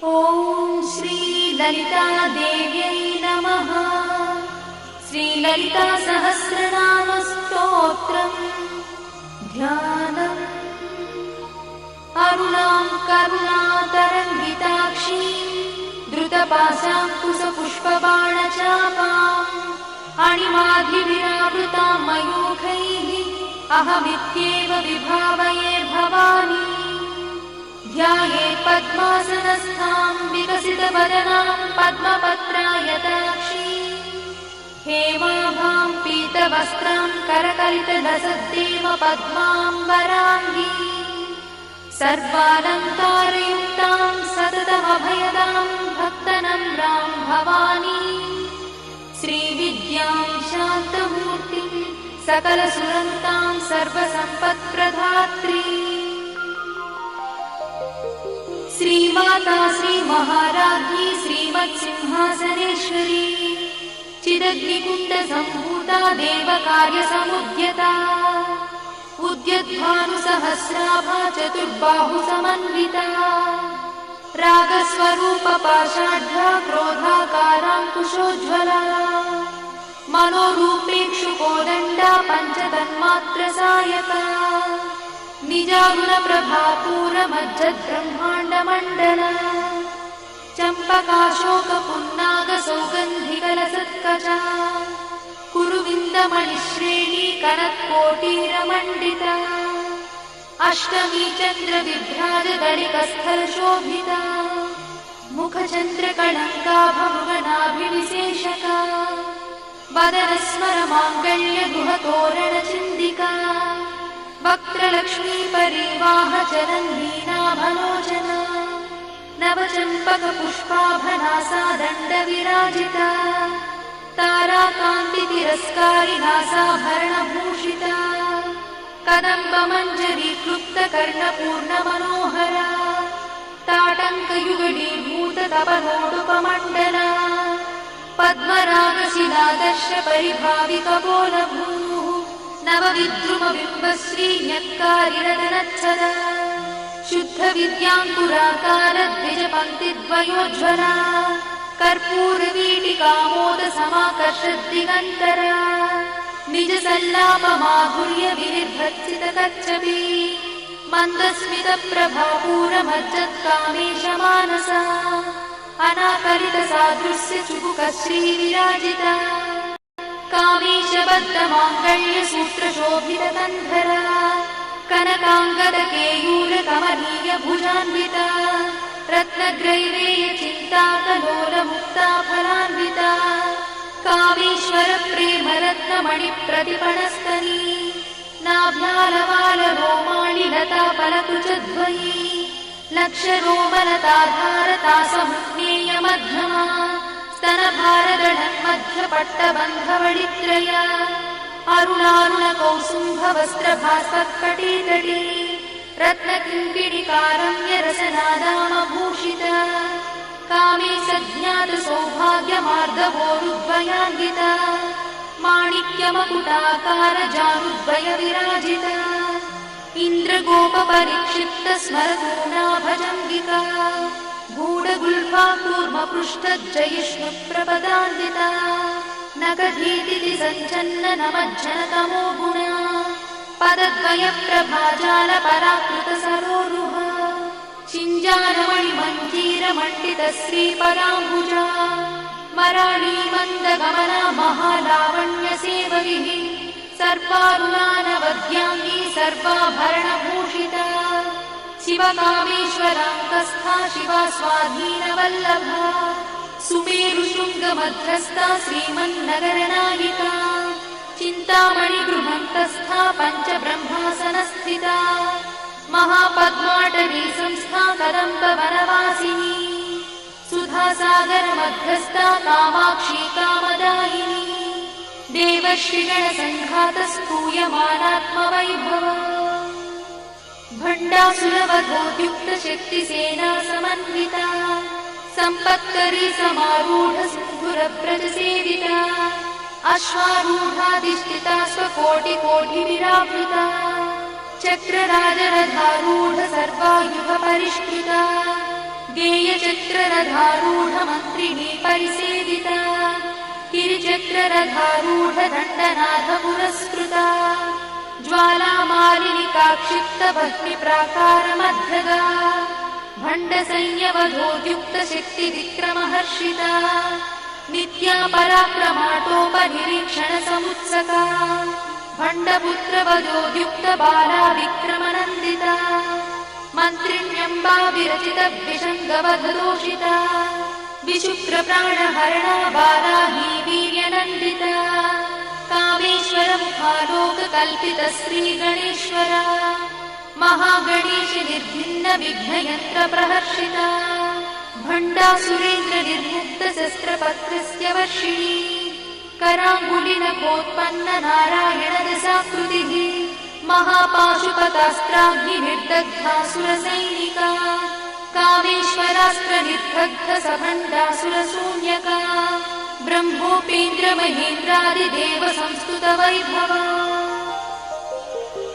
ॐ श्री ललिता देव्यै नमः। श्री ललिता सहस्रनाम स्तोत्रम् ध्यानम्। अरुणां करुणातरङ्गिताक्षीं द्रुतपाशाङ्कुशपुष्पबाणचापाम् अणिमाधिविरावृतां मयूखैः अहमित्येव विभावये भवानी। ध्यायेत् पद्मासनस्थां विकसितवदनां पद्मपत्रायताक्षीं हेमाभां पीतवस्त्रां करकलितलसद्देव पद्माम्बराङ्गीं सर्वालङ्कारयुक्तां सततमभयदां भक्तनम्रां भवानी। श्रीविद्यां शान्तमूर्तिं सकलसुरन्तां सर्वसम्पत्प्रदात्री श्रीमाता श्रीमहाराज्ञी श्रीमत्सिंहासनेश्वरी चिदग्निकुण्डसम्भूता देवकार्यसमुद्यता उद्यद्भानुसहस्राभा चतुर्बाहुसमन्विता रागस्वरूपपाषाढ्या क्रोधाकाराङ्कुशोज्ज्वला मनोरूपेक्षुकोदण्डा पञ्चतन्मात्रसायका निजागुणप्रभापूरमज्जद्ब्रह्माण्डमण्डला चम्पकाशोकपुन्नागसौगन्धिकलसत्कचा कुरुविन्दमणिश्रेणी कनत्कोटीरमण्डिता अष्टमी चन्द्रविभ्राजदलिकस्थलशोभिता मुखचन्द्रकलङ्काभमृगनाभिविशेषका वदनस्मरमाङ्गल्यगृहतोरणचिन्दिका वक्त्रलक्ष्मी परिवाहचरन्नीनाभलोचना नवचम्पकपुष्पाभनासा दण्डविराजिता ताराकान्तितिरस्कारिनासाभरणभूषिता कदम्बमञ्जरीक्लुप्तकर्णपूर्णमनोहरा ताटङ्कयुगलीभूततपनोडुपमण्डला पद्मरागशिलादर्शपरिभाविकबोलभूः नवविद्रुमबिम्बश्रीन्यक्कारिरदनच्छदा शुद्धविद्याङ्कुराकारद्विजपङ्क्तिद्वयोज्ज्वला कर्पूरवीटिकामोदसमाकर्षद्दिगन्तरा निजसल्लापमाधुर्यविनिर्भर्सितकच्छपी मन्दस्मितप्रभापूरमज्जत्कामेशमानसा अनाकलितसादृश्यचुबुकश्रीविराजिता कामेशबद्धमाङ्गल्यसूत्रशोभितकन्धरा कनकाङ्गदकेयूरकमनीयभुजान्विता रत्नग्रैवेयचिन्ताकलोलमुक्ताफलान्विता कामेश्वरप्रेमरत्नमणिप्रतिपणस्तनी नाभ्यालवालरोमाणिलताफलकुचद्वयी लक्षरोमलताधारतासमुज्ञेयमध्यमा स्तनभारदळन्मध्यपट्टबन्धवळित्रया अरुणारुणकौसुम्भवस्त्रभास्वत्कटीतटी रत्नकिङ्किणिकारम्यरसनादामभूषिता कामे सज्ञातसौभाग्यमार्दवोरुद्वयान्विता माणिक्यमकुटाकारजानुद्वयविराजिता इन्द्रगोपपरिक्षिप्तस्मरतूणाभजङ्गिका गूढगुल्फा कूर्मपृष्ठज्जयिष्णुप्रपदान्विता नखधीतिसञ्चन्ननमज्जनतमो गुणा पदद्वयप्रभाजालपराकृतसरोरुहा चिञ्जानमणिमञ्जीरमण्डितश्रीपदाम्बुजा मराळीमन्दगमना महालावण्यसेवरिः सर्वारुणानवद्याङ्गी सर्वाभरणभूषिता शिवकामेश्वराङ्कस्था शिवा स्वाधीनवल्लभा सुमेरुशृङ्गमध्यस्था श्रीमन्नगरनायिका चिन्तामणिगृहन्तस्था पञ्चब्रह्मासनस्थिता महापद्माटवी संस्था कदम्बवनवासिनी सुधासागरमध्यस्था कामाक्षी कामदायिनी देवर्षिगणसङ्घातस्तूयमानात्मवैभवा भण्डासुरवधोद्युक्तशक्तिसेना समन्विता सम्पत्करी समारूढसिन्धुरव्रजसेविता अश्वारूढाधिष्ठिता स्वकोटिकोटिविरावृता चक्रराजरथारूढ सर्वायुधपरिष्कृता गेयचक्ररथारूढमन्त्रिणी परिसेविता गिरिचक्ररथारूढदण्डनाथ पुरस्कृता ज्वालामालिनिकाक्षिप्तभक्तिप्राकारमध्यगा भण्डसंयवधोद्युक्तशक्तिविक्रमहर्षिता नित्या पराक्रमाटोपनिरीक्षणसमुत्सका भण्डपुत्रवधोद्युक्तबाला विक्रमनन्दिता मन्त्रिण्यम्बा विरचितविषङ्गवधदोषिता विशुक्रप्राणहरणा बाला हि वीर्यनन्दिता कामेश्वरमुखालोककल्पितश्रीगणेश्वरा महागणेश निर्भिन्नविघ्नयन्त्रप्रहर्षिता भण्डासुरेन्द्रनिर्मुक्तशस्त्रपत्रस्य वर्षिणी कराङ्गुलिनखोत्पन्ननारायणदशाकृतिः महापाशुपतास्त्राग्निर्दग्धासुरसैनिका कामेश्वरास्त्रनिर्दग्धसभण्डासुरशून्यका ब्रह्मोपेन्द्रमहेन्द्रादिदेवसंस्तुतवैभवा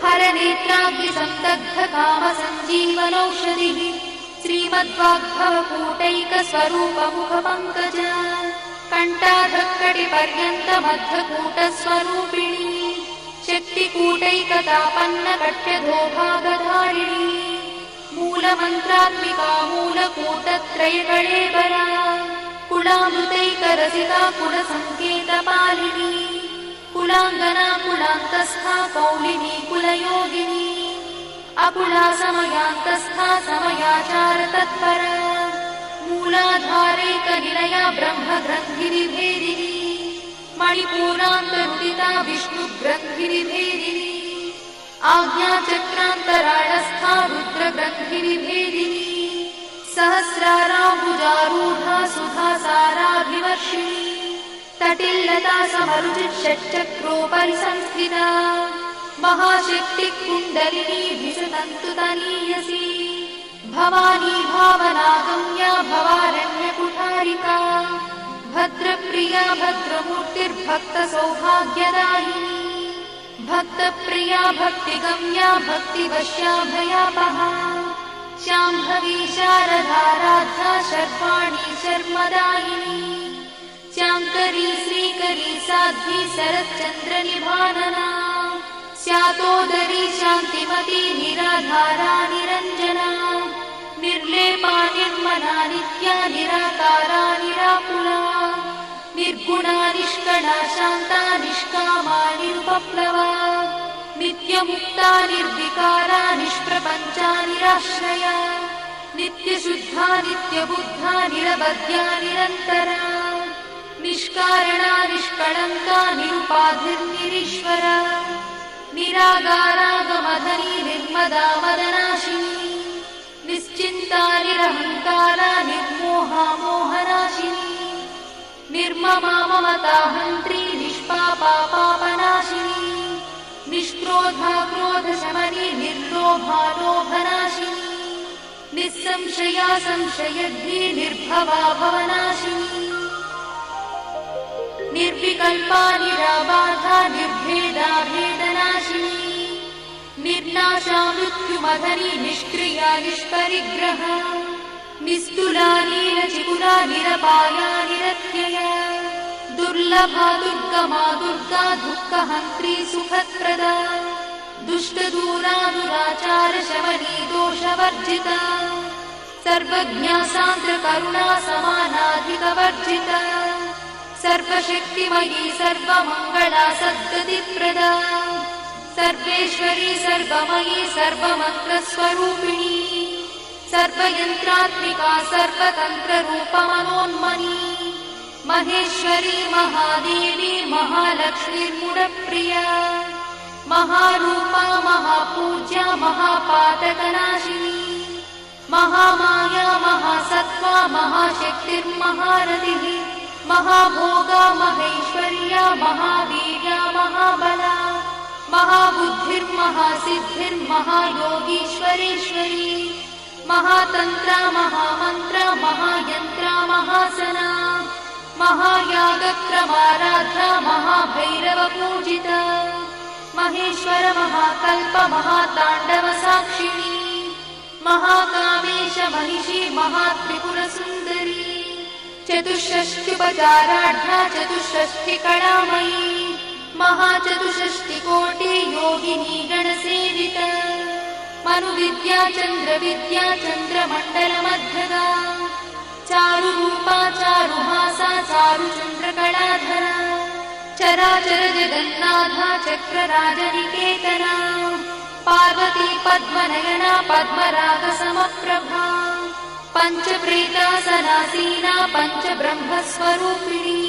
हरनेत्राग्निसन्दग्धकामसञ्जीवनौषधिः श्रीमद्वाग्भवकूटैकस्वरूपमुखपङ्कजा कण्ठाधक्कटिपर्यन्तमद्धकूटस्वरूपिणी शक्तिकूटैकतापन्नकट्यधोभागधारिणी मूलमन्त्रात्मिका मूलकूटत्रयकळेबरा कुलामृतैकरसिका कुलसङ्केतपालिनी कुलाङ्गना कुलान्तस्था कौलिनी कुलयोगिनी अकुला समयान्तस्था समयाचारतत्परा मूलाधारैकनिलया ब्रह्मग्रन्थिनिभेदिनी मणिपूरान्तरुदिता विष्णुग्रन्थिनिभेदिनी आज्ञाचक्रान्तराळस्था रुद्रग्रन्थिनिभेदिनी सहस्राराम्बुजारूढा सुधासाराभिवर्षिणी तटिल्लता समरुचिषट्चक्रोपरि संस्थिता महाशक्तिकुण्डलिनी विशतन्तुतनीयसी भवानी भावनागम्या भवारण्यकुठारिका भद्रप्रिया भद्रमूर्तिर्भक्तसौभाग्यदायिनी भक्तप्रिया भक्तिगम्या भक्तिवश्या भयापहा शाम्भवी शारदाराध्या शर्वाणी शर्मदायिनी शाङ्करी श्रीकरी साध्वी शरच्चन्द्रनिभानना स्यातोदरी शान्तिमती निराधारा निरञ्जना निर्लेपा निर्मला नित्या निराकारा निराकुला निर्गुणा निष्कला शान्ता निष्कामा निरुपप्लवा नित्यमुक्ता निर्विकारा निष्प्रपञ्चा निराश्रया नित्यशुद्धा नित्यबुद्धा निरवध्या निरन्तरा निष्कारणा निष्कळङ्का निरुपाधिर्निरीश्वरा निरागारागमधनी निर्मदा मदनाशिनी निश्चिन्ता निरहङ्कारा निर्मोहा मोहनाशिनी निर्ममा ममताहन्त्री निष्पापा पापनाशिनी निष्क्रोधा क्रोधशमनी निर्लोभा लोभनाशिनी निस्संशया संशयद्धी निर्भवा भवनाशिनी निर्विकल्पा निराबाधा निर्भेदा भेदनाशिनी निर्नाशा मृत्युमधनी निष्क्रिया निष्परिग्रहा निस्तुला नीलचिकुला निरपाया निरत्यया दुर्लभा दुर्गमा दुर्गा दुःखहन्त्री सुखप्रदा दुष्टदूरा दुराचारशमनी दोषवर्जिता सर्वज्ञा सान्द्रकरुणा समानाधिकवर्जिता सर्वशक्तिमयी सर्वमङ्गला सद्गतिप्रदा सर्वेश्वरी सर्वमयी सर्वमन्त्रस्वरूपिणी सर्वयन्त्रात्मिका सर्वतन्त्ररूपमनोन्मनी महेश्वरी महादेवी महालक्ष्मीर्मुडप्रिया महारूपा महापूज्या महापातकनाशिनी महामाया महासत्त्वा महाशक्तिर्महारथिः महाभोगा महेश्वर्या महावीर्या महाबला महाबुद्धिर्महासिद्धिर्महायोगीश्वरेश्वरी महातन्त्रा महामन्त्रा महायन्त्रा महासना महायागक्रमाराध्या महाभैरवपूजिता महेश्वर महाकल्प महाताण्डवसाक्षिणी महाकामेश महिषी महात्रिपुरसुन्दरी चतुष्षष्ट्युपचाराढ्या चतुष्षष्टिकलामयी महाचतुष्षष्टिकोटि योगिनी गणसेविता मनुविद्या चन्द्रविद्या चन्द्रमण्डलमध्यगा चारुरूपा चारुहासा चारुचन्द्रकलाधरा चराचर जगन्नाथा चक्रराजनिकेतना पार्वती पद्मनयना पद्मरागसमप्रभा पञ्चप्रेतासनासीना पञ्चब्रह्मस्वरूपिणी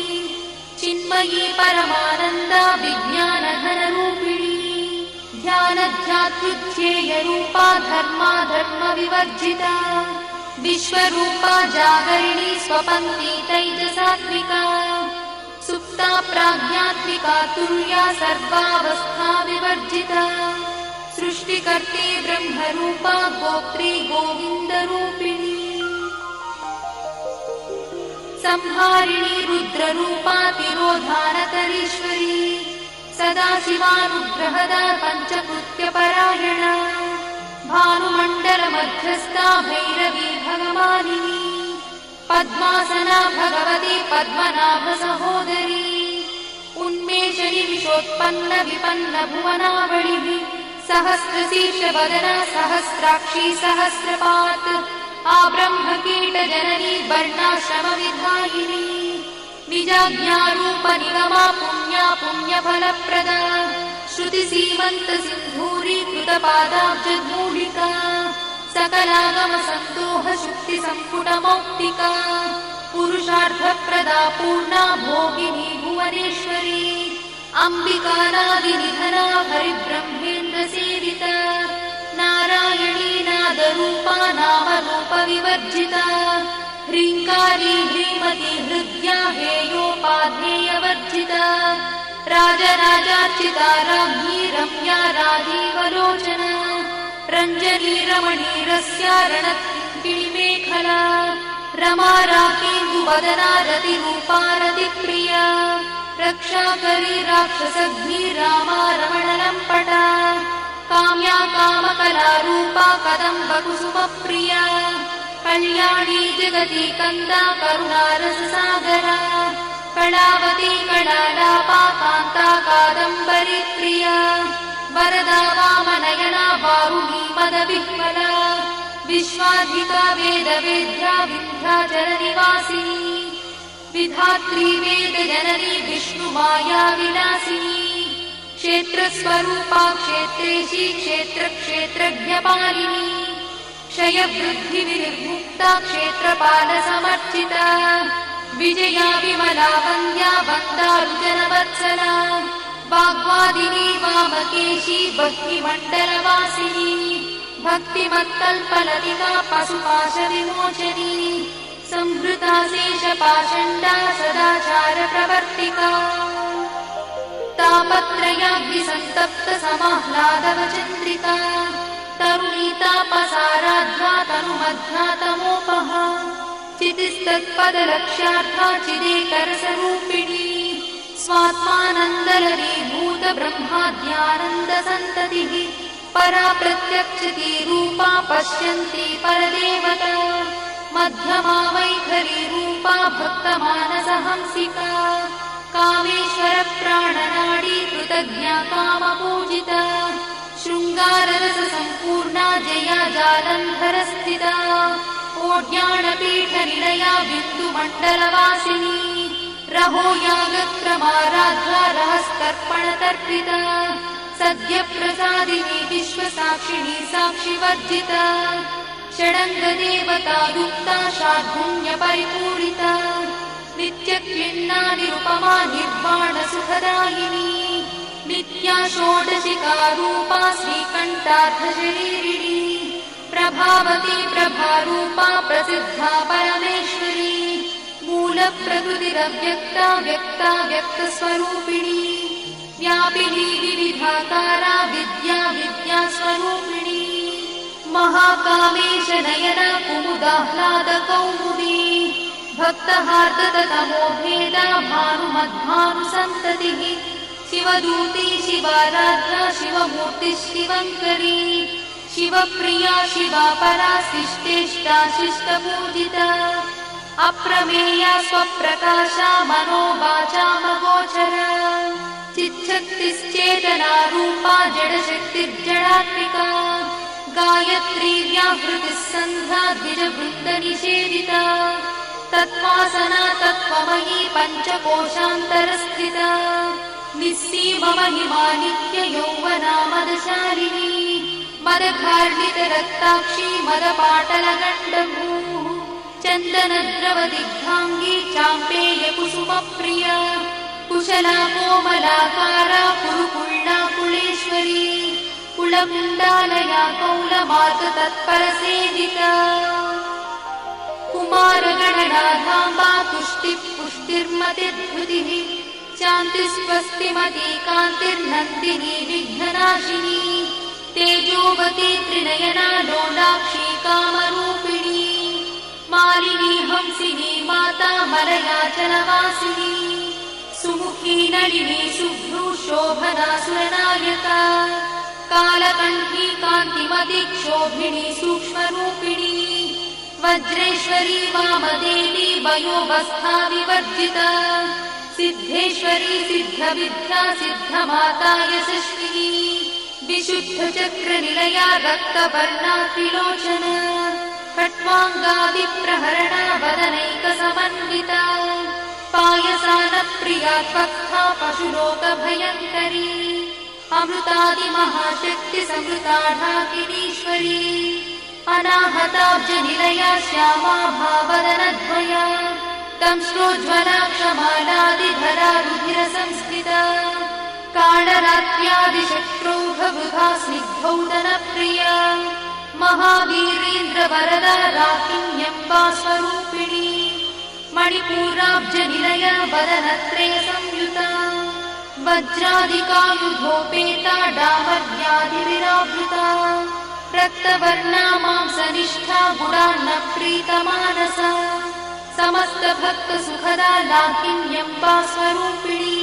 चिन्मयी परमानन्दा विज्ञानघनरूपिणी ध्यानध्यातृध्येयरूपा धर्मा धर्मविवर्जिता विश्वरूपा जागरिणी स्वपन्ती तैजसात्मिका सुप्ता प्राज्ञात्मिका तुर्या सर्वावस्था विवर्जिता सृष्टिकर्त्री ब्रह्मरूपा गोत्री गोविन्दरूपिणी संहारिणी रुद्ररूपा तिरोधानकरीश्वरी सदाशिवानुग्रहदा पञ्चकृत्यपरायणा भानुमण्डलमध्यस्था भैरवी भगवानिनी पद्मासना भगवती पद्मनाभसहोदरी उन्मेषणि विशोत्पन्न विपन्न भुवनावलिः सहस्रशीर्षवदना सहस्राक्षी सहस्रपात् आब्रह्मकीटजननी वर्णाश्रमविधायिनी निजाज्ञारूप निगमा पुण्या पुण्यफलप्रदा श्रुतिसीमन्तसिन्धूरी कृतपादाब्जधूलिका सकलागमसन्दोह शुक्तिसम्पुटमौक्तिका पुरुषार्थप्रदा पूर्णा भोगिनी भुवनेश्वरी अम्बिकानादिनिधना हरिब्रह्मेन्द्रसेविता नारायणी नादरूपा नामरूपविवर्जिता ह्रीङ्कारी ह्रीमती हृद्या हेयोपाध्येयवर्जिता राजराजार्चिता राज्ञी रम्या राजीवलोचना रञ्जनी रमणीरस्या रणत्किणिमेखला रमा राकेन्दुवदना रतिरूपा रतिप्रिया रक्षाकरी राक्षसग्नी रामा रमणलम्पटा काम्या कामकलारूपा कदम्बकुसुमप्रिया कल्याणी जगती कन्दा करुणारससागरा कलावती कलालापा कान्ता कादम्बरी प्रिया वरदा वामनयना वारुणी मदविह्वला विश्वाधिका वेदवेद्या विन्ध्याचलनिवासिनी विधात्री वेदजननी विष्णुमाया विलासिनी क्षेत्रस्वरूपा क्षेत्रेशी क्षेत्रक्षेत्रज्ञपालिनी क्षयवृद्धिविर्मुक्ता क्षेत्रपालसमर्चिता विजया विमला वन्द्या वन्दारुजनवत्सला वाग्वादिनी वामकेशी भक्तिमण्डलवासिनी भक्तिमत्कल्पलतिका पशुपाशविमोचनी संहृता शेषपाषण्डा सदाचारप्रवर्तिका तापत्रयाग्निसन्तप्त समाह्लादवचन्द्रिका तरुणीतापसाराध्या तनुमध्यातमोपहा चितिस्तत्पदलक्ष्यार्था चिदेकरसरूपिणी स्वात्मानन्दलरीभूत ब्रह्माद्यानन्दसन्ततिः परा प्रत्यक्षती रूपा पश्यन्ती परदेवता मध्यमा वैखरी रूपा भक्तमानसहंसिका कामेश्वरप्राणनाडी कृतज्ञा कामपूजिता शृङ्गाररससम्पूर्णा जया जालन्धरस्थिता ओड्याणपीठनिलया बिन्दुमण्डलवासिनी रहो यागक्रमाराध्या रहस्तर्पणतर्पिता सद्यप्रसादिनी विश्वसाक्षिणी साक्षिवर्जिता षडङ्गदेवता युक्ता शार्दूल्यपरिपूरिता नित्यक्लिन्ना निरुपमा निर्वाणसुखदायिनी नित्या षोडशिकारूपा श्रीकण्ठार्थशरीरिणी प्रभावती प्रभारूपा प्रसिद्धा परमेश्वरी मूलप्रकृतिरव्यक्ता व्यक्ता व्यक्तस्वरूपिणी व्यापिनी विविधाकारा विद्या विद्यास्वरूपिणी महाकामेश नयना कुमुदाह्लादकौमुदी भक्तहार्दतमो भेदा भानुमद्भानुसन्ततिः शिवदूती शिवाराध्या शिवमूर्तिः शिवङ्करी शिवप्रिया शिवा परा शिष्टेष्टा शिष्टपूजिता अप्रमेया स्वप्रकाशा मनोवाचामगोचरा चिच्छक्तिश्चेतना रूपा जडशक्तिर्जडात्मिका गायत्री व्याहृतिः सन्ध्या द्विजवृन्दनिषेविता तत्त्वासना तत्त्वमयी पञ्चकोशान्तरस्थिता निस्सीममहिमा नित्ययौवना मदशालिनी मदघार्णितरक्ताक्षी मदपाटलगण्डभूः चन्दनद्रवदिग्धाङ्गी चाम्पेयकुसुमप्रिया कुशला कोमलाकारा कुरुकुळ्ळा कुलेश्वरी कुलकुण्डालया कौलमार्गतत्परसेविता कुमारगणनाधाम्बा तुष्टिः पुष्टिर्मतिर्धृतिः शान्तिस्वस्तिमती कान्तिर्नन्दिनी विघ्ननाशिनी तेजोवती त्रिनयना लोलाक्षी कामरूपिणी मालिनी हंसिनी माता मलयाचलवासिनी सुमुखी नलिनी शुभ्रू शोभना सुरनायका कालकण्ठी कान्तिमती क्षोभिणी सूक्ष्मरूपिणी वज्रेश्वरी वामदेवी वयोवस्था विवर्जिता सिद्धेश्वरी सिद्धविद्या सिद्धमाता यशस्विनी विशुद्धचक्रनिलया रक्तवर्णा त्रिलोचना खट्वाङ्गा विप्रहरणा वदनैकसमन्विता पायसानप्रिया त्वक्था पशुलोकभयङ्करी अमृतादिमहाशक्तिसमृता ढाकिनीश्वरी अनाहताब्जनिलया श्यामा भावदनद्वया दंश्रोज्ज्वला क्षमालादिधरा रुधिरसंस्थिता कालरात्र्यादिशत्रुघवृथा स्निग्धौदनप्रिया महावीरेन्द्रवरदा राकिन्यम्बा स्वरूपिणी मणिपूराब्जनिलया वदनत्रयसंयुता वज्रादिकायुधोपेता डामर्यादिविरावृता रक्तवर्णा मांसनिष्ठा गुणान्नप्रीतमानसा समस्तभक्तसुखदा लाकिन्यम्बा स्वरूपिणी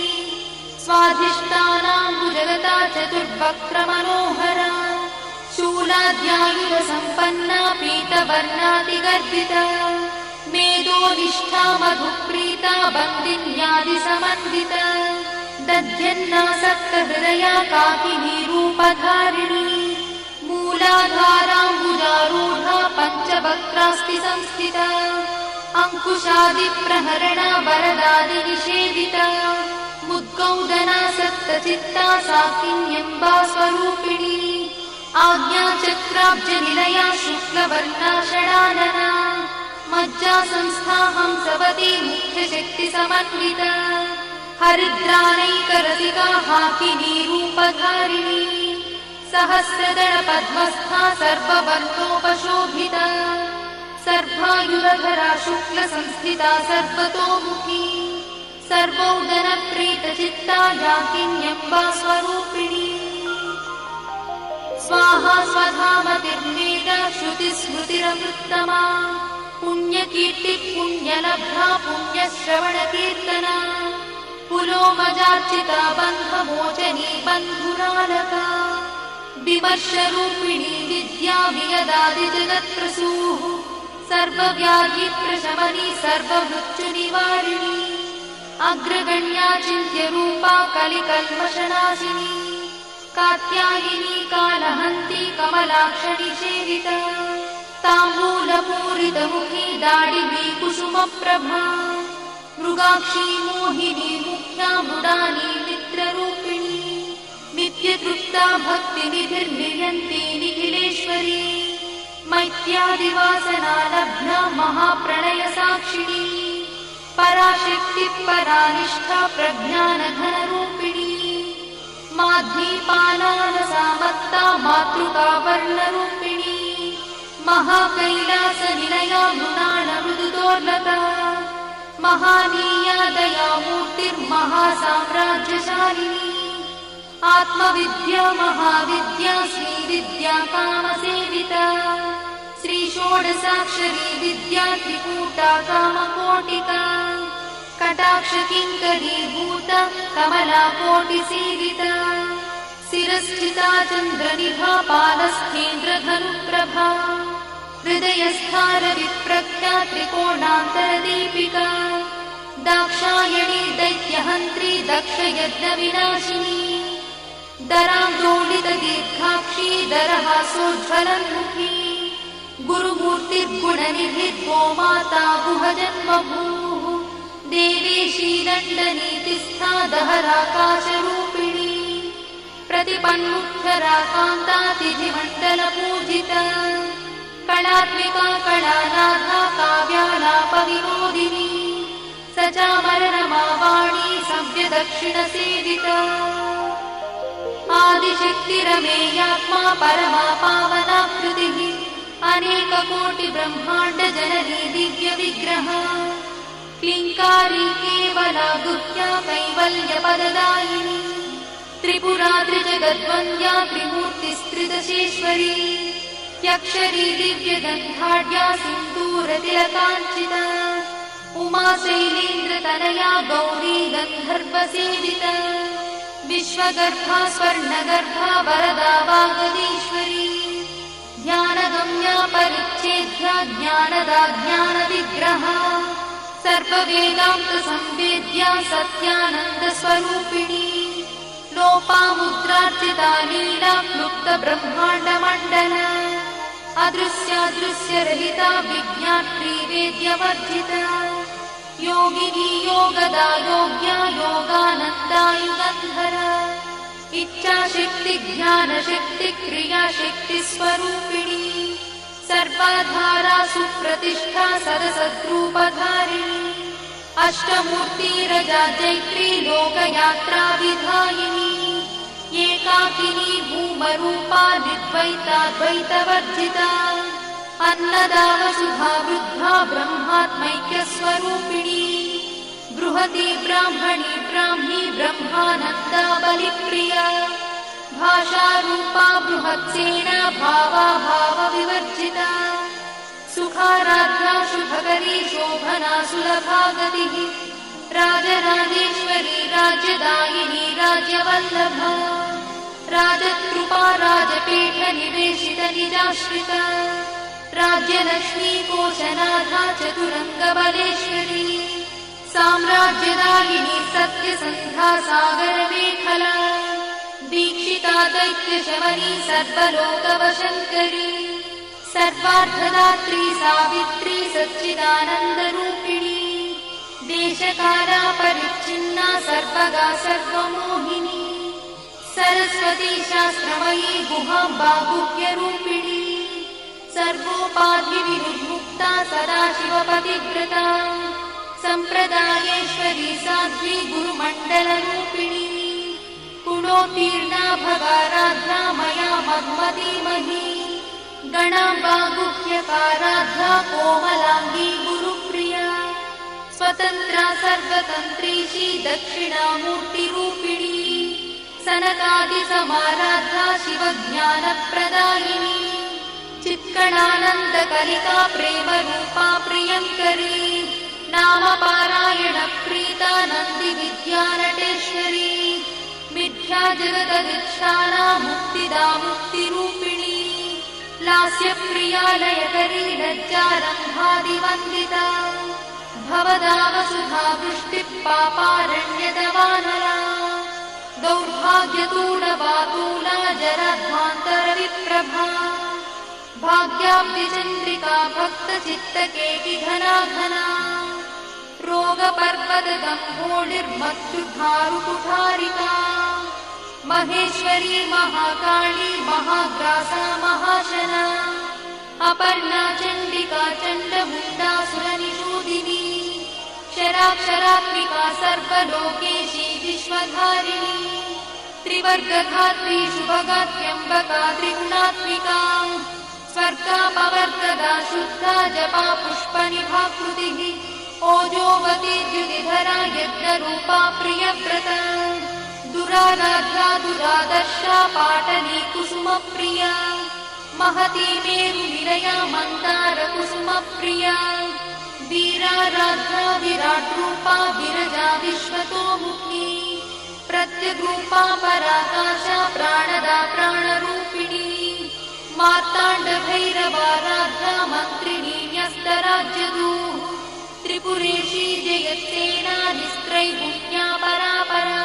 स्वाधिष्ठानाम्बुजगता चतुर्वक्त्रमनोहरा शूलाद्यायुधसम्पन्ना पीतवर्णातिगर्भिता मेदोनिष्ठा मधुप्रीता बन्दिन्यादिसमन्विता दध्यन्नासक्तहृदया काकिनी रूपधारिणी मूलाधाराम्बुजारूढा पञ्चवक्त्रास्ति संस्थिता अङ्कुशादिप्रहरणा वरदादिनिषेविता मुद्गौदना सप्तचित्ता साकिन्यम्बा स्वरूपिणी आज्ञाचक्राब्जनिलया शुक्लवर्णा षडानना मज्जा संस्था हंसवती मुख्यशक्तिसमन्विता हरिद्रानैकरसिका हाकिनी रूपधारिणी सहस्रदलपद्मस्था सर्ववर्णोपशोभिता सर्वायुधरा शुक्लसंस्थिता सर्वतोमुखी सर्वौदनप्रीतचित्ता याकिन्यम्बा स्वरूपिणी स्वाहा स्वधामतिर्मेधा श्रुतिस्मृतिरमृत्तमा पुण्यकीर्तिः पुण्यलब्धा पुण्यश्रवणकीर्तना पुलोमजार्चिता बन्धमोचनी बन्धुरालका विमर्शरूपिणी विद्या वियदादिजगत्प्रसूः सर्वव्याधिप्रशमनी सर्वमृत्युनिवारिणी अग्रगण्या चिन्त्यरूपा कलिकल्मषनाशिनी कात्यायिनी कालहन्ती कमलाक्षणी सेविता ताम्बूलपूरितमुखी दाडिवी कुसुमप्रभा मृगाक्षी मोहिनी मुख्या मृडानी मित्ररूपिणी नित्यतृप्ता भक्तिनिधिर्नियन्ती निखिलेश्वरी मैत्यादिवासना लब्धा महाप्रणयसाक्षिणी पराशक्तिः परानिष्ठा प्रज्ञानघनरूपिणी माध्वीपानानसामत्ता मातृका वर्णरूपिणी महाकैलासनिलया मृणालमृदुदोर्लता महानीया दयामूर्तिर्महासाम्राज्यशालिनी आत्मविद्या महाविद्या श्रीविद्या कामसेविता श्रीषोडशाक्षरी विद्या त्रिकूटा कामकोटिका कटाक्षकिङ्करीभूता कमलाकोटिसेविता शिरस्थिता चन्द्रनिभा पालस्थेन्द्रधनुप्रभा हृदयस्थारविप्रख्या त्रिकोणान्तरदीपिका दाक्षायणी दैत्यहन्त्री दक्षयज्ञविनाशिनी दरान्दोलितदीर्घाक्षी दरहासोज्ज्वलन्मुखी गुरुमूर्तिर्गुणनिधि गोमाता गुहजन्मभूः देवेशी दण्डनीतिस्था दहराकाशरूपिणी प्रतिपन्मुख्यराकान्तातिथिमण्डलपूजिता कलात्मिका कलानाथा काव्यालापविनोदिनी सचामररमावाणी सव्यदक्षिणसेविता आदिशक्तिरमेयात्मा परमा पावनाकृतिः अनेककोटिब्रह्माण्डजननी दिव्यविग्रह क्लिङ्कारी केवला गुह्या कैवल्यपददायिनी त्रिपुरा त्रिजगद्वन्द्या त्रिमूर्तिस्त्रिदशेश्वरी यक्षरी दिव्यगन्धाढ्या सिन्दूरतिलकाञ्चिता उमा शैलेन्द्रतनया गौरी गन्धर्वसेविता विश्वगर्भा स्वर्णगर्भा वरदा वागदीश्वरी ध्यानगम्या परिच्छेद्या ज्ञानदा ज्ञानविग्रहा सर्ववेदान्तसंवेद्या सत्यानन्दस्वरूपिणी लोपामुद्रार्चिता लीला क्लुप्तब्रह्माण्डमण्डला अदृश्यादृश्यरहिता विज्ञात्री वेद्यवर्जिता योगिनी योगदा योग्या योगानन्दा युगन्धरा इच्छाशक्ति ज्ञानशक्ति क्रियाशक्ति स्वरूपिणी सर्वाधारा सुप्रतिष्ठा सदसद्रूपधारिणी अष्टमूर्तिरजा जैत्री लोकयात्रा विधायिनी एकाकिनी भूमरूपा निर्द्वैताद्वैतवर्जिता अन्नदा वसुधा वृद्धा ब्रह्मात्मैक्यस्वरूपिणी बृहती ब्राह्मणी ब्राह्मी ब्रह्मानन्दा बलिप्रिया भाषारूपा बृहत्सेना भावा भावविवर्जिता सुखाराध्या शुभकरी शोभना सुलभा गतिः राजराजेश्वरी राज्यदायिनी राज्यवल्लभा राजकृपा राजपीठ निवेशित निजाश्रिता राज्यलक्ष्मी कोशनाथा चतुरङ्गबलेश्वरी साम्राज्यदायिनी सत्यसन्धा सागरमेखला दीक्षिता दैत्यशमनी सर्वलोकवशङ्करी सर्वार्थदात्री सावित्री सच्चिदानन्दरूपिणी देशकाला परिच्छिन्ना सर्वगा सर्वमोहिनी सरस्वती शास्त्रमयी गुहाम्बा गुह्यरूपिणी सर्वोपाधिविमुक्ता सदाशिवपतिव्रता सम्प्रदायेश्वरी साध्वी गुरुमण्डलरूपिणी गुणोत्तीर्णा भगाराध्या मया मधुमतीमही गणाम्बा गुह्यकाराध्या कोमलाङ्गी गुरुप्रिया स्वतन्त्रा सर्वतन्त्रीशी दक्षिणामूर्तिरूपिणी सनकादिसमाराध्या शिवज्ञानप्रदायिनी चित्कणानन्दकलिका प्रेमरूपा प्रियङ्करी नामपारायणप्रीता नन्दिविद्यानटेश्वरी मिथ्या जगदधिष्ठाना मुक्तिदा मुक्तिरूपिणी लास्यप्रिया लयकरी लज्जारम्भादिवन्दिता भवदा वसुधा वृष्टिः पापारण्यदवानला दौर्भाग्यतूलवातूला जराध्वान्तरविप्रभा भाग्याब्धिचन्द्रिका भक्तचित्तकेकिघना घना रोगपर्वतगम्भोलिर्मत्युद्धारुकुठारिका महेश्वरी महाकाली महाग्रासा महाशना अपर्णा चण्डिका चण्डमुण्डासुरनिषूदिनी क्षराक्षरात्मिका सर्वलोकेशी विश्वधारिणी त्रिवर्गधात्री शुभगात्यम्बका त्रिगुणात्मिका स्वर्गापवर्गदा शुद्धा जपा पुष्पनिभाकृतिः ओजोवती द्युतिधरा यज्ञरूपा प्रियव्रता दुराराध्या दुरादर्शा पाटली कुसुमप्रिया महती मेरुनिलया मन्दारकुसुमप्रिया वीराराध्या विराट्रूपा विरजा विश्वतोमुखी प्रत्यग्रूपा पराकाशा प्राणदा प्राणरूपिणी मार्ताण्डभैरवाराध्या मन्त्रिणी न्यस्तराज्यदूः त्रिपुरेशी जयत्सेना निस्त्रैगुण्या परापरा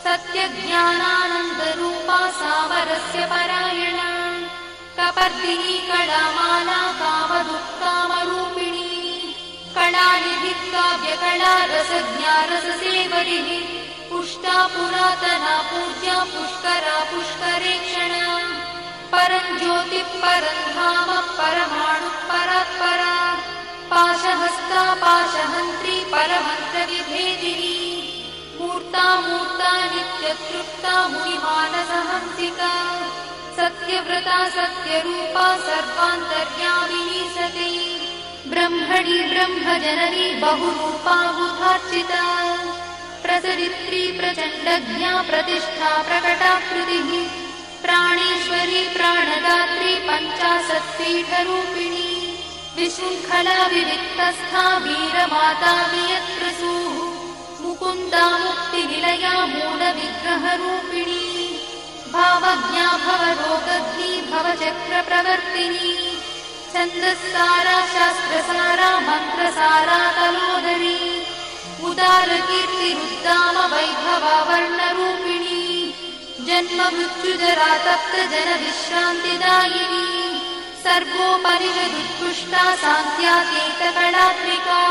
सत्यज्ञानानन्दरूपा सामरस्य परायणा कपर्दिनी कलामाला कामदुःकामरूपिणी कलानिधिः काव्यकला रसज्ञा रससेवरिः पुष्टा पुरातना पूज्या पुष्करा पुष्करेक्षणा परं ज्योतिः परं धाम परमाणुः परात्परा पाशहस्ता पाशहन्त्री परमन्त्रविभेदिनी मूर्ता मूर्ता नित्यतृप्ता मुनिमानसहंसिका सत्यव्रता सत्यरूपा सर्वान्तर्यामिनी सती ब्रह्मणि ब्रह्मजननी बहुरूपा बुधार्चिता प्रसरित्री प्रचण्डज्ञा प्रतिष्ठा प्रकटाकृतिः प्राणेश्वरी प्राणदात्री पञ्चाशत्पीठरूपिणी विशृङ्खला विविक्तस्था वीरमाता वियत्रसूः मुकुन्दा मुक्तिनिलया मूलविग्रहरूपिणी भावज्ञा भवरोगग्नी भवचक्रप्रवर्तिनी छन्दस्सारा शास्त्रसारा मन्त्रसारा तलोदरी उदारकीर्तिरुद्दाम वैभवा वर्णरूपिणी जन्म मृत्युजरा तप्त जनविश्रान्तिदायिनी सर्वोपनिषदुत्कृष्टा सान्त्यातीतकलात्मिका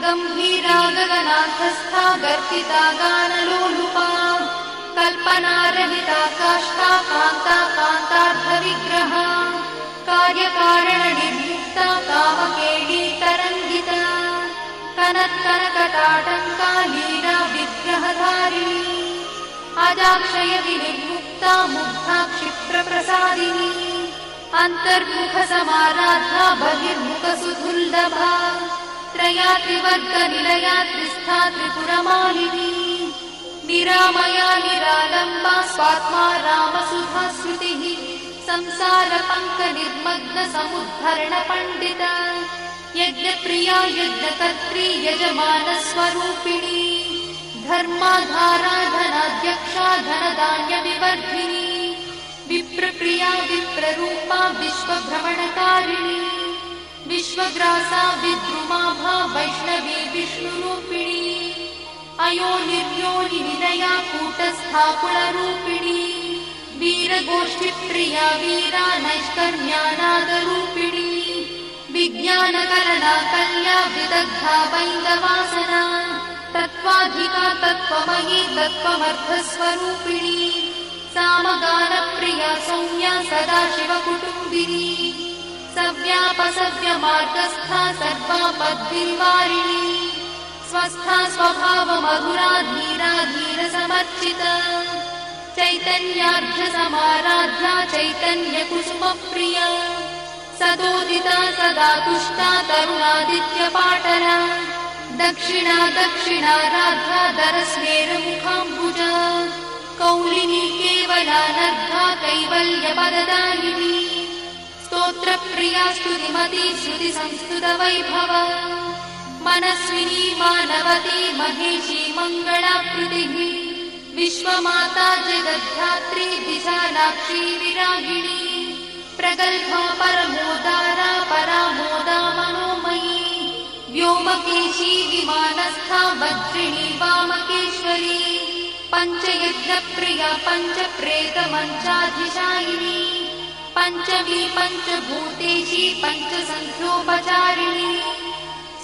गम्भीरा गगनाथस्था गर्भिता गानलोलुपा कल्पनारहिता काष्ठा कान्ता कान्तार्थविग्रहा कार्यकारणनिर्मुक्ता कामकेली तरङ्गिता कनत्कनकटाटङ्का लीला विग्रहधारिणी अजाक्षय विनिर्मुक्ता मुग्धा क्षिप्रप्रसादिनी अन्तर्मुखसमाराधा बहिर्मुखसुदुर्लभा त्रया त्रिवर्गनिलया त्रिस्था त्रिपुरमालिनी निरामया निरालम्बा स्वात्मा रामसुधा श्रुतिः संसारपङ्कनिर्मग्नसमुद्धरणपण्डिता यज्ञप्रिया यज्ञकर्त्री यजमानस्वरूपिणी धर्माधारा धनाध्यक्षा धनधान्यविवर्धिनी विप्रप्रिया विप्ररूपा विश्वभ्रमणकारिणी विश्वग्रासा विद्रुमाभा वैष्णवी विष्णुरूपिणी अयोनिर्योनिनिलया कूटस्था कुलरूपिणी वीरगोष्ठिप्रिया वीरा नैष्कर्म्यानादरूपिणी विज्ञानकरणा कल्या विदग्धा वैन्दवासना तत्त्वाधिका तत्त्वमयी तत्त्वमर्थस्वरूपिणी सामगानप्रिया सौम्या सदाशिवकुटुम्बिनी सव्यापसव्यमार्गस्था सर्वापद्विनिवारिणी स्वस्था स्वभावमधुरा धीरा धीरसमर्चिता चैतन्यार्घ्यसमाराध्या चैतन्यकुसुमप्रिया सदोदिता सदा तुष्टा तरुणादित्यपाटला दक्षिणा दक्षिणाराध्या दरस्मेरमुखाम्बुजा कौलिनी केवलानर्घा कैवल्यपददायिनी स्तोत्रप्रिया स्तुतिमती श्रुतिसंस्तुतवैभवा मनस्विनी मानवती महेशी मङ्गलाकृतिः विश्वमाता जगद्धात्री विशालाक्षी विरागिणी प्रगल्भा परमोदारा परामोदा मनोमयी व्योमकेशी विमानस्था वज्रिणी वामकेश्वरी पञ्चयज्ञप्रिया पञ्चप्रेतमञ्चाधिशायिनी पञ्चमी पञ्चभूतेशी पञ्चसङ्ख्योपचारिणी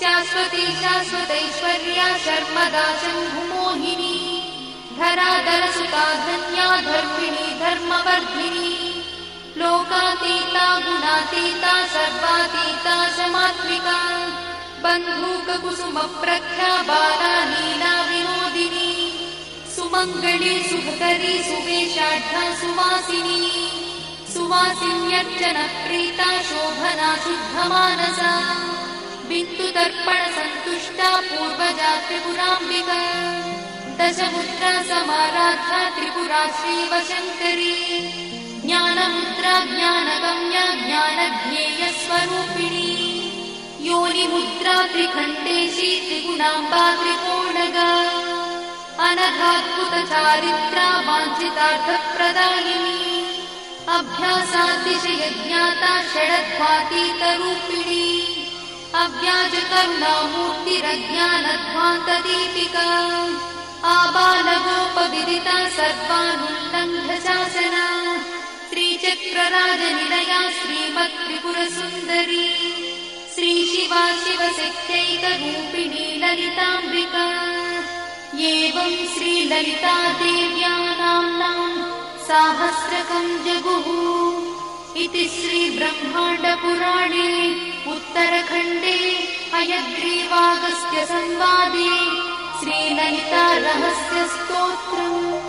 शाश्वती शाश्वतैश्वर्या शर्मदा शम्भुमोहिनी धराधरसुता धन्या धर्मिणी धर्मवर्धिनी लोकातीता गुणातीता सर्वातीता शमात्मिका बन्धूककुसुमप्रख्या बाला लीला विनोदिनी सुमङ्गली सुभकरी सुवेशाढ्या सुवासिनी सुवासिन्यर्चनप्रीता शोभना शुद्धमानसा बिन्दुदर्पणसन्तुष्टा पूर्वजा त्रिपुराम्बिका दशमुद्रा समाराध्या त्रिपुरा श्रीवशङ्करी ज्ञानमुद्रा ज्ञानगम्या ज्ञानज्ञेयस्वरूपिणी योनिमुद्रा त्रिखण्डेशी त्रिगुणाम्बा त्रिकोणगा अनघाद्भुतचारित्रा वाञ्छितार्थप्रदायिनी अभ्यासातिशयज्ञाता षडध्वातीतरूपिणी अव्याजकरुणामूर्तिरज्ञानध्वान्तदीपिका आबालगोपविदिता सर्वानुल्लङ्घ्य शासना श्रीचक्रराजनिलया श्रीमत्त्रिपुरसुन्दरी श्रीशिवा शिवशक्त्यैकरूपिणी ललिताम्बिका एवं श्रीललितादेव्या नाम्नां साहस्रकं जगुः इति श्रीब्रह्माण्डपुराणे उत्तरखण्डे हयग्रीवागस्त्यसंवादे श्रीललितारहस्यस्तोत्रम्।